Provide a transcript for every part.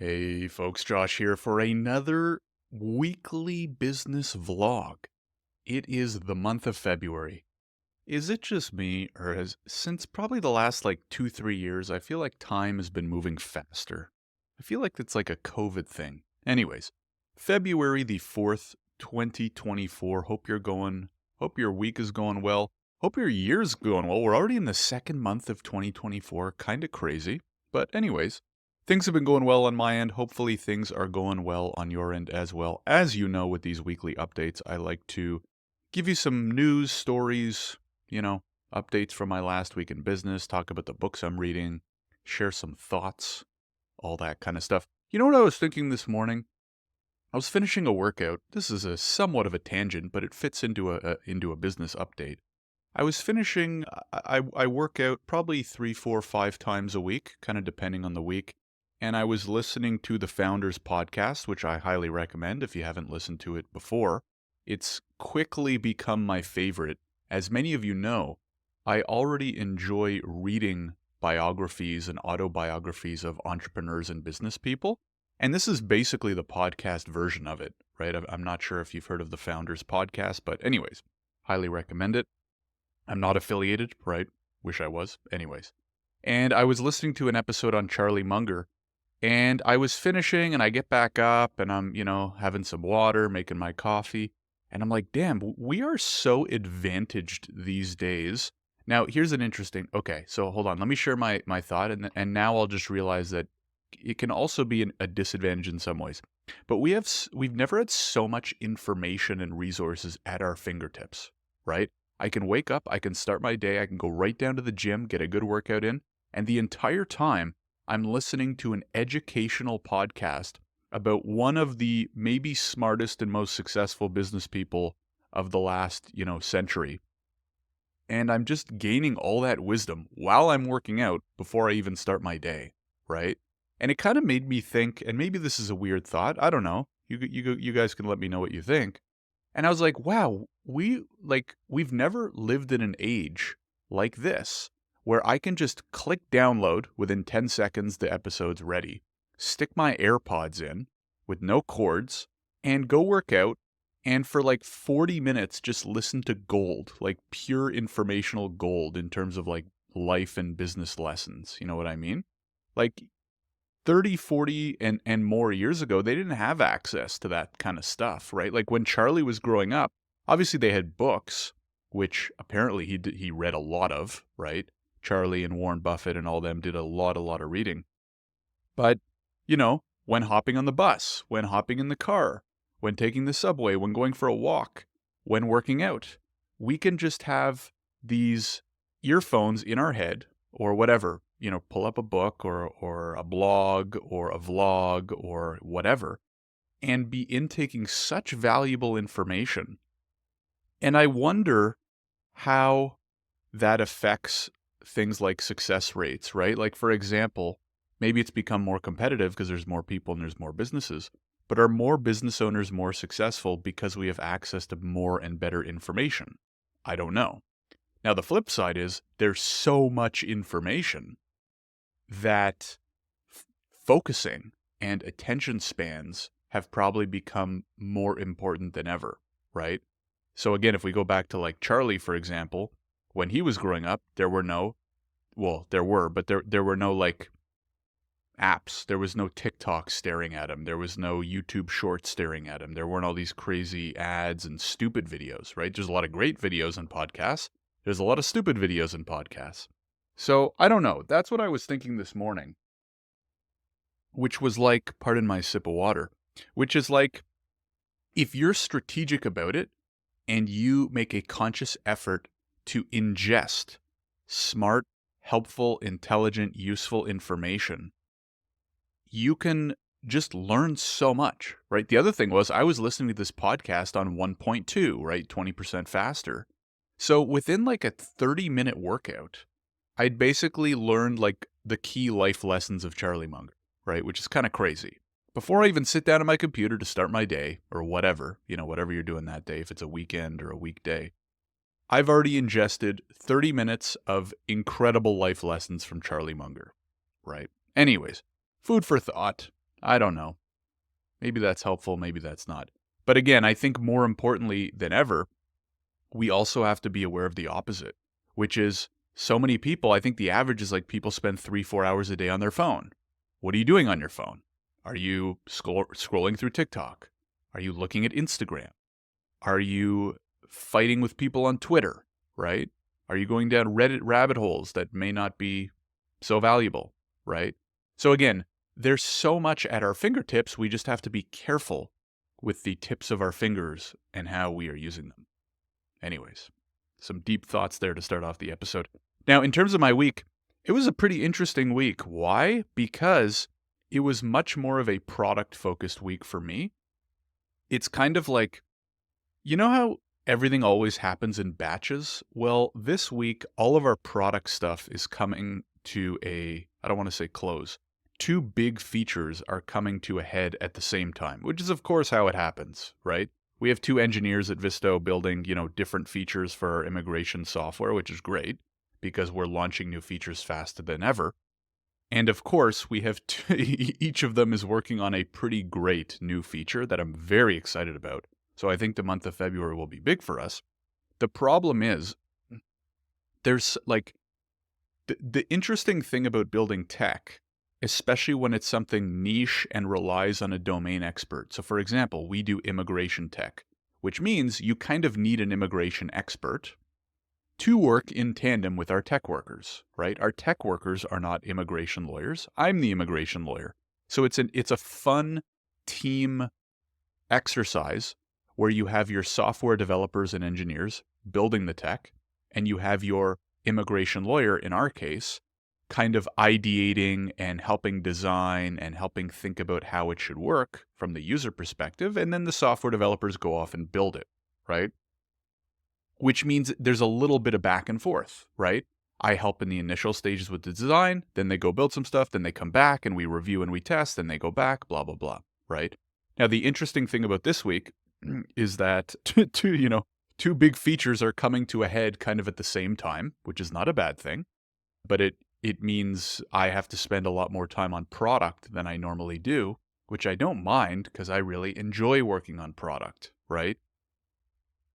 Hey folks, Josh here for another weekly business vlog. It is the month of February. Is it just me, or has, since probably the last like 2, 3 years, I feel like time has been moving faster? I feel like it's like a COVID thing. Anyways, February the 4th, 2024. Hope your week is going well. Hope your year's going well. We're already in the second month of 2024. Kind of crazy. But anyways, things have been going well on my end. Hopefully things are going well on your end as well. As you know, with these weekly updates, I like to give you some news, stories, you know, updates from my last week in business, talk about the books I'm reading, share some thoughts, all that kind of stuff. You know what I was thinking this morning? I was finishing a workout. This is a somewhat of a tangent, but it fits into a business update. I was finishing. I work out probably 3, 4, 5 times a week, kind of depending on the week. And I was listening to the Founders podcast, which I highly recommend if you haven't listened to it before. It's quickly become my favorite. As many of you know, I already enjoy reading biographies and autobiographies of entrepreneurs and business people. And this is basically the podcast version of it, right? I'm not sure if you've heard of the Founders podcast, but anyways, highly recommend it. I'm not affiliated, right? Wish I was. Anyways. And I was listening to an episode on Charlie Munger, and I was finishing, and I get back up, and I'm, having some water, making my coffee, and I'm like, damn, we are so advantaged these days. Now, here's an interesting, okay, so hold on, let me share my thought, and now I'll just realize that it can also be a disadvantage in some ways. But we've never had so much information and resources at our fingertips, right? I can wake up, I can start my day, I can go right down to the gym, get a good workout in, and the entire time I'm listening to an educational podcast about one of the maybe smartest and most successful business people of the last, century. And I'm just gaining all that wisdom while I'm working out before I even start my day, right? And it kind of made me think, and maybe this is a weird thought, I don't know. You guys can let me know what you think. And I was like, wow, we've never lived in an age like this where I can just click download within 10 seconds, the episode's ready, stick my AirPods in with no cords, and go work out. And for like 40 minutes, just listen to gold, like pure informational gold in terms of like life and business lessons. You know what I mean? Like 30, 40, and more years ago, they didn't have access to that kind of stuff, right? Like when Charlie was growing up, obviously they had books, which apparently he read a lot of, right? Charlie and Warren Buffett and all them did a lot of reading. But, when hopping on the bus, when hopping in the car, when taking the subway, when going for a walk, when working out, we can just have these earphones in our head or whatever, pull up a book or a blog or a vlog or whatever, and be intaking such valuable information. And I wonder how that affects things like success rates, right? Like, for example, maybe it's become more competitive because there's more people and there's more businesses, but are more business owners more successful because we have access to more and better information? I don't know. Now, the flip side is there's so much information that focusing and attention spans have probably become more important than ever, right? So again, if we go back to like Charlie, for example, when he was growing up, there were no, well, there were, but there were no like apps. There was no TikTok staring at him. There was no YouTube Shorts staring at him. There weren't all these crazy ads and stupid videos, right? There's a lot of great videos and podcasts. There's a lot of stupid videos and podcasts. So I don't know. That's what I was thinking this morning, which was like, pardon my sip of water, which is like, if you're strategic about it and you make a conscious effort to ingest smart, helpful, intelligent, useful information, you can just learn so much, right? The other thing was I was listening to this podcast on 1.2, right? 20% faster. So within like a 30-minute workout, I'd basically learned like the key life lessons of Charlie Munger, right? Which is kind of crazy. Before I even sit down at my computer to start my day or whatever, whatever you're doing that day, if it's a weekend or a weekday, I've already ingested 30 minutes of incredible life lessons from Charlie Munger, right? Anyways, food for thought. I don't know. Maybe that's helpful, maybe that's not. But again, I think more importantly than ever, we also have to be aware of the opposite, which is so many people, I think the average is like people spend 3-4 hours a day on their phone. What are you doing on your phone? Are you scrolling through TikTok? Are you looking at Instagram? Are you fighting with people on Twitter, right? Are you going down Reddit rabbit holes that may not be so valuable, right? So again, there's so much at our fingertips, we just have to be careful with the tips of our fingers and how we are using them. Anyways, some deep thoughts there to start off the episode. Now, in terms of my week, it was a pretty interesting week. Why? Because it was much more of a product-focused week for me. It's kind of like, you know how everything always happens in batches? Well, this week, all of our product stuff is coming to I don't want to say close. Two big features are coming to a head at the same time, which is, of course, how it happens, right? We have two engineers at Visto building, different features for our immigration software, which is great because we're launching new features faster than ever. And of course, we have each of them is working on a pretty great new feature that I'm very excited about. So I think the month of February will be big for us. The problem is, there's like, the interesting thing about building tech, especially when it's something niche and relies on a domain expert. So for example, we do immigration tech, which means you kind of need an immigration expert to work in tandem with our tech workers, right? Our tech workers are not immigration lawyers. I'm the immigration lawyer. So it's a fun team exercise where you have your software developers and engineers building the tech, and you have your immigration lawyer, in our case, kind of ideating and helping design and helping think about how it should work from the user perspective, and then the software developers go off and build it, right? Which means there's a little bit of back and forth, right? I help in the initial stages with the design, then they go build some stuff, then they come back and we review and we test, then they go back, blah, blah, blah, right? Now, the interesting thing about this week is that two big features are coming to a head kind of at the same time, which is not a bad thing, but it means I have to spend a lot more time on product than I normally do, which I don't mind because I really enjoy working on product, right?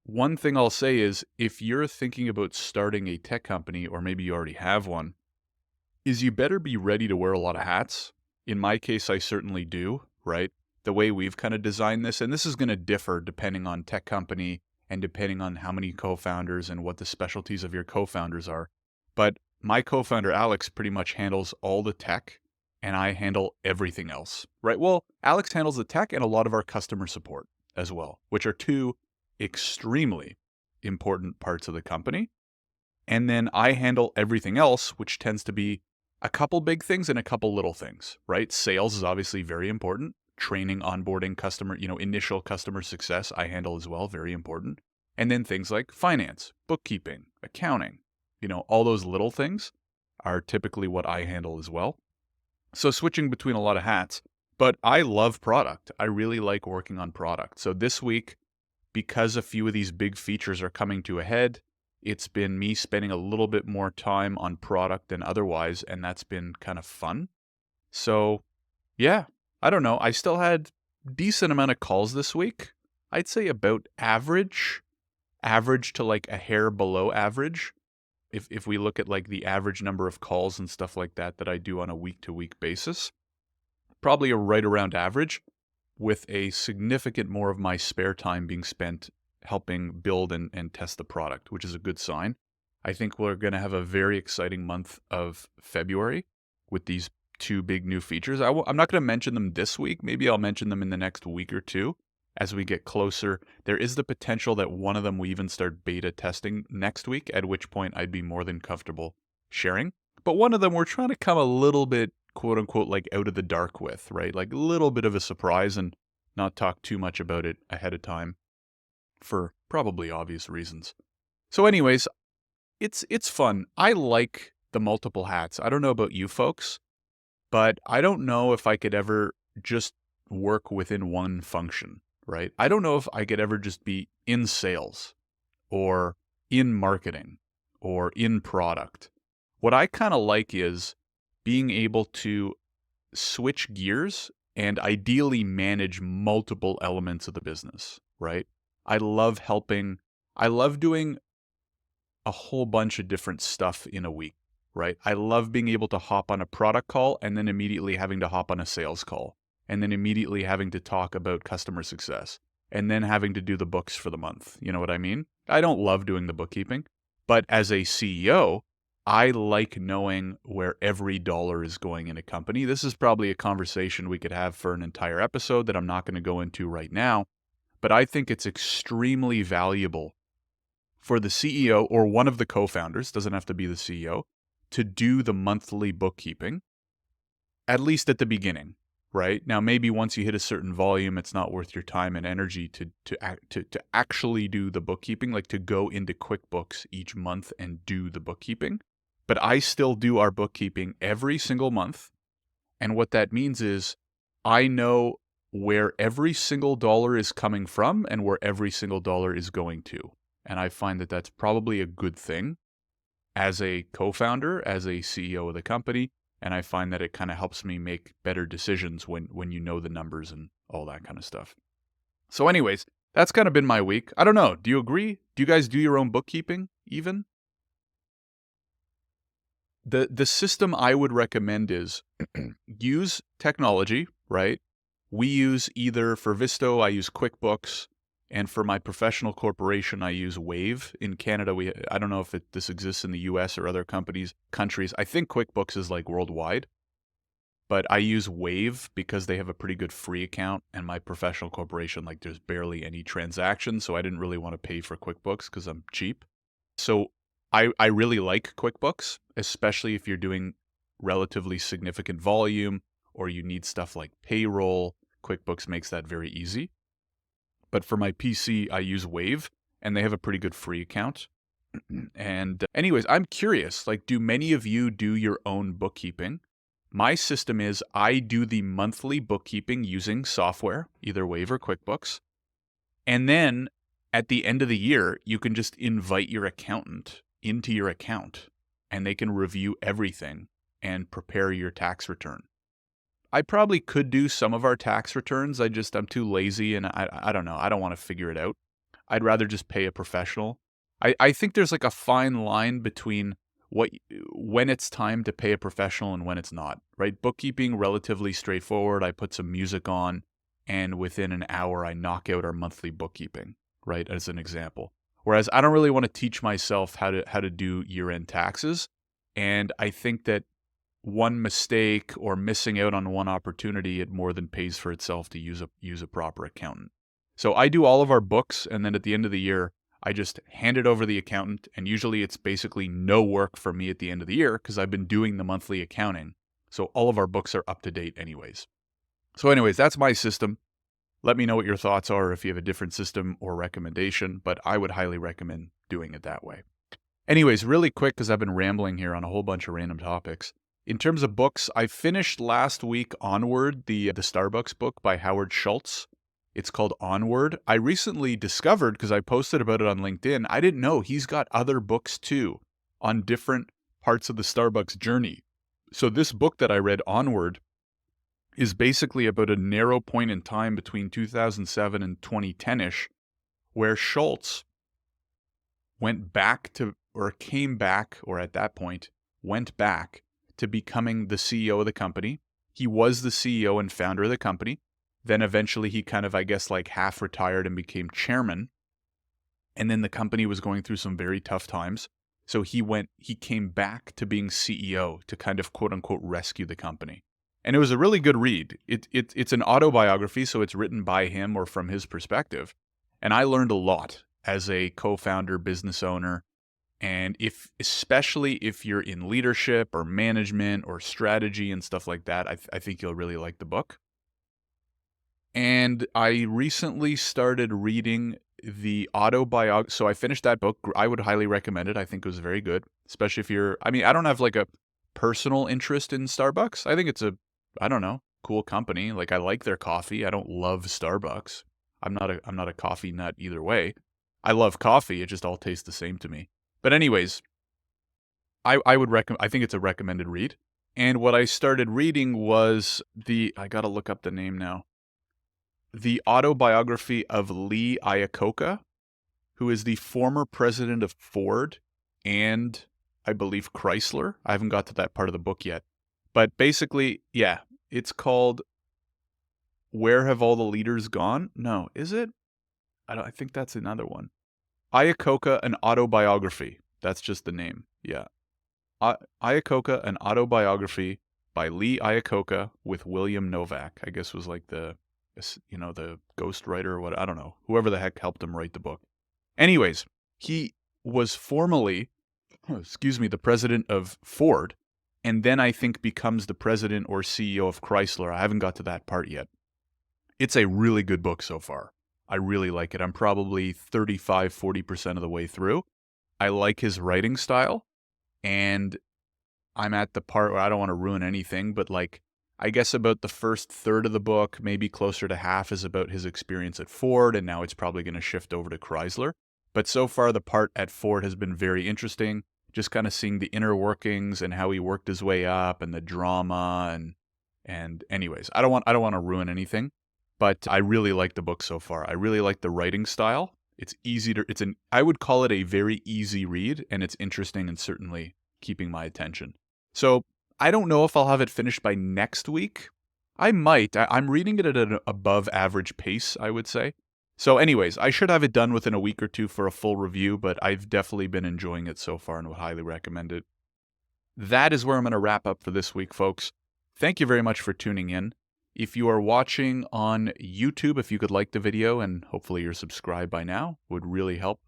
One thing I'll say is if you're thinking about starting a tech company, or maybe you already have one, is you better be ready to wear a lot of hats. In my case, I certainly do, right? The way we've kind of designed this, and this is going to differ depending on tech company and depending on how many co-founders and what the specialties of your co-founders are. But my co-founder, Alex, pretty much handles all the tech, and I handle everything else, right? Well, Alex handles the tech and a lot of our customer support as well, which are two extremely important parts of the company. And then I handle everything else, which tends to be a couple big things and a couple little things, right? Sales is obviously very important. Training, onboarding, customer, initial customer success, I handle as well, very important. And then things like finance, bookkeeping, accounting, all those little things are typically what I handle as well. So switching between a lot of hats, but I love product. I really like working on product. So this week, because a few of these big features are coming to a head, it's been me spending a little bit more time on product than otherwise, and that's been kind of fun. So, yeah, I don't know. I still had decent amount of calls this week. I'd say about average to like a hair below average. If we look at like the average number of calls and stuff like that I do on a week-to-week basis, probably a right around average, with a significant more of my spare time being spent helping build and test the product, which is a good sign. I think we're going to have a very exciting month of February with these two big new features. I'm not going to mention them this week. Maybe I'll mention them in the next week or two as we get closer. There is the potential that one of them will even start beta testing next week, at which point I'd be more than comfortable sharing. But one of them we're trying to come a little bit, quote unquote, like out of the dark with, right? Like a little bit of a surprise and not talk too much about it ahead of time for probably obvious reasons. So anyways, it's fun. I like the multiple hats. I don't know about you folks, but I don't know if I could ever just work within one function, right? I don't know if I could ever just be in sales or in marketing or in product. What I kind of like is being able to switch gears and ideally manage multiple elements of the business, right? I love helping. I love doing a whole bunch of different stuff in a week, right? I love being able to hop on a product call and then immediately having to hop on a sales call and then immediately having to talk about customer success and then having to do the books for the month. You know what I mean? I don't love doing the bookkeeping, but as a CEO, I like knowing where every dollar is going in a company. This is probably a conversation we could have for an entire episode that I'm not going to go into right now, but I think it's extremely valuable for the CEO or one of the co-founders, doesn't have to be the CEO, to do the monthly bookkeeping, at least at the beginning, right? Now, maybe once you hit a certain volume, it's not worth your time and energy to actually do the bookkeeping, like to go into QuickBooks each month and do the bookkeeping. But I still do our bookkeeping every single month. And what that means is I know where every single dollar is coming from and where every single dollar is going to. And I find that that's probably a good thing as a co-founder, as a CEO of the company. And I find that it kind of helps me make better decisions when you know the numbers and all that kind of stuff. So anyways, that's kind of been my week. I don't know. Do you agree? Do you guys do your own bookkeeping even? The system I would recommend is use technology, right? We use either for Visto, I use QuickBooks, and for my professional corporation, I use Wave. In Canada, I don't know if this exists in the US or other countries. I think QuickBooks is like worldwide, but I use Wave because they have a pretty good free account, and my professional corporation, like there's barely any transactions, so I didn't really want to pay for QuickBooks because I'm cheap. So I really like QuickBooks, especially if you're doing relatively significant volume or you need stuff like payroll. QuickBooks makes that very easy. But for my PC, I use Wave, and they have a pretty good free account. And anyways, I'm curious, like, do many of you do your own bookkeeping? My system is I do the monthly bookkeeping using software, either Wave or QuickBooks. And then at the end of the year, you can just invite your accountant into your account, and they can review everything and prepare your tax return. I probably could do some of our tax returns. I'm too lazy, and I don't know. I don't want to figure it out. I'd rather just pay a professional. I think there's like a fine line between when it's time to pay a professional and when it's not, right? Bookkeeping, relatively straightforward. I put some music on, and within an hour, I knock out our monthly bookkeeping, right? As an example. Whereas I don't really want to teach myself how to do year-end taxes. And I think that one mistake or missing out on one opportunity, it more than pays for itself to use a proper accountant. So I do all of our books, and then at the end of the year, I just hand it over to the accountant, and usually it's basically no work for me at the end of the year because I've been doing the monthly accounting. So all of our books are up to date anyways. So anyways, that's my system. Let me know what your thoughts are if you have a different system or recommendation, but I would highly recommend doing it that way. Anyways, really quick, because I've been rambling here on a whole bunch of random topics. In terms of books, I finished last week Onward, the Starbucks book by Howard Schultz. It's called Onward. I recently discovered, because I posted about it on LinkedIn, I didn't know he's got other books too on different parts of the Starbucks journey. So this book that I read, Onward, is basically about a narrow point in time between 2007 and 2010-ish, where Schultz went back to, or came back, or at that point, went back to becoming the CEO of the company. He was the CEO and founder of the company. Then eventually he kind of, I guess, like half retired and became chairman. And then the company was going through some very tough times. So he came back to being CEO to kind of quote unquote rescue the company. And it was a really good read. It's an autobiography, so it's written by him or from his perspective. And I learned a lot as a co-founder, business owner. And especially if you're in leadership or management or strategy and stuff like that, I think you'll really like the book. And I recently started reading the autobiography. So I finished that book. I would highly recommend it. I think it was very good, especially if I don't have like a personal interest in Starbucks. I think it's cool company. Like I like their coffee. I don't love Starbucks. I'm not a coffee nut either way. I love coffee. It just all tastes the same to me. But anyways, I would recommend. I think it's a recommended read. And what I started reading was I gotta look up the name now, the autobiography of Lee Iacocca, who is the former president of Ford and, I believe, Chrysler. I haven't got to that part of the book yet. But basically, yeah, it's called Where Have All the Leaders Gone? No, is it? I think that's another one. Iacocca, an autobiography. That's just the name. Yeah. Iacocca, an autobiography by Lee Iacocca with William Novak. I guess was like the ghostwriter or what, I don't know. Whoever the heck helped him write the book. Anyways, he was formerly, the president of Ford, and then I think becomes the president or CEO of Chrysler. I haven't got to that part yet. It's a really good book so far. I really like it. I'm probably 35-40% of the way through. I like his writing style, and I'm at the part where I don't want to ruin anything, but like, I guess about the first third of the book, maybe closer to half, is about his experience at Ford, and now it's probably going to shift over to Chrysler. But so far, the part at Ford has been very interesting, just kind of seeing the inner workings and how he worked his way up and the drama and anyways, I don't want to ruin anything, but I really like the book so far. I really like the writing style. It's easy to I would call it a very easy read, and it's interesting and certainly keeping my attention. So I don't know if I'll have it finished by next week. I might. I'm reading it at an above average pace, I would say. So anyways, I should have it done within a week or two for a full review, but I've definitely been enjoying it so far and would highly recommend it. That is where I'm going to wrap up for this week, folks. Thank you very much for tuning in. If you are watching on YouTube, if you could like the video, and hopefully you're subscribed by now, would really help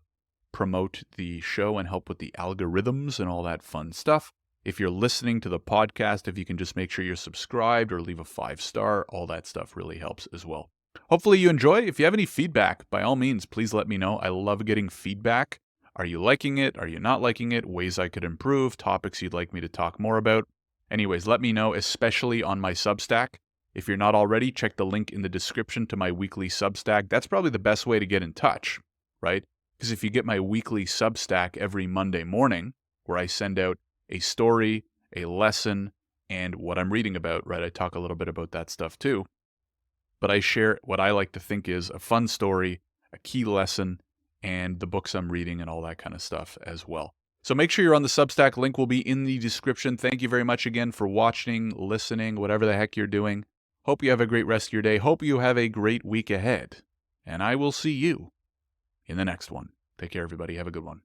promote the show and help with the algorithms and all that fun stuff. If you're listening to the podcast, if you can just make sure you're subscribed or leave a 5-star, all that stuff really helps as well. Hopefully you enjoy. If you have any feedback, by all means, please let me know. I love getting feedback. Are you liking it? Are you not liking it? Ways I could improve, topics you'd like me to talk more about. Anyways, let me know, especially on my Substack. If you're not already, check the link in the description to my weekly Substack. That's probably the best way to get in touch, right? Because if you get my weekly Substack every Monday morning, where I send out a story, a lesson, and what I'm reading about, right? I talk a little bit about that stuff too. But I share what I like to think is a fun story, a key lesson, and the books I'm reading and all that kind of stuff as well. So make sure you're on the Substack. Link will be in the description. Thank you very much again for watching, listening, whatever the heck you're doing. Hope you have a great rest of your day. Hope you have a great week ahead. And I will see you in the next one. Take care, everybody. Have a good one.